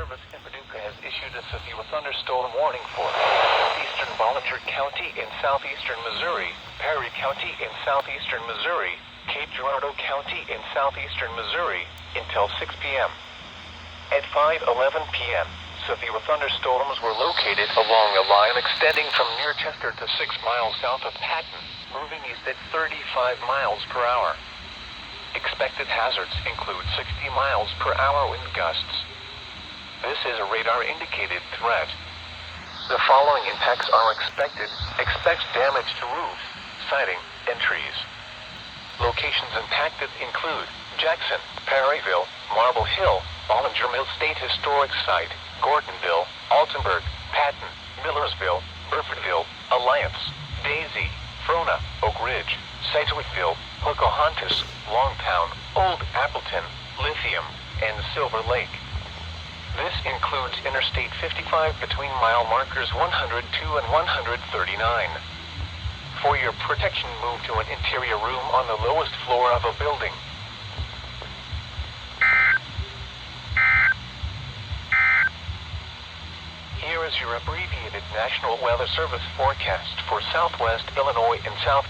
Service in Paducah has issued a severe thunderstorm warning for eastern Bollinger County in southeastern Missouri, Perry County in southeastern Missouri, Cape Girardeau County in southeastern Missouri, until 6 p.m. At 5:11 p.m., severe thunderstorms were located along a line extending from near Chester to 6 miles south of Patton, moving east at 35 miles per hour. Expected hazards include 60 miles per hour wind gusts. This is a radar-indicated threat. The following impacts are expected. Expect damage to roofs, siding, and trees. Locations impacted include Jackson, Perryville, Marble Hill, Bollinger Mill State Historic Site, Gordonville, Altenburg, Patton, Millersville, Burfordville, Alliance, Daisy, Frona, Oak Ridge, Sedgwickville, Pocahontas, Longtown, Old Appleton, Lithium, and Silver Lake. This includes Interstate 55 between mile markers 102 and 139. For your protection, move to an interior room on the lowest floor of a building. Here is your abbreviated National Weather Service forecast for Southwest Illinois and South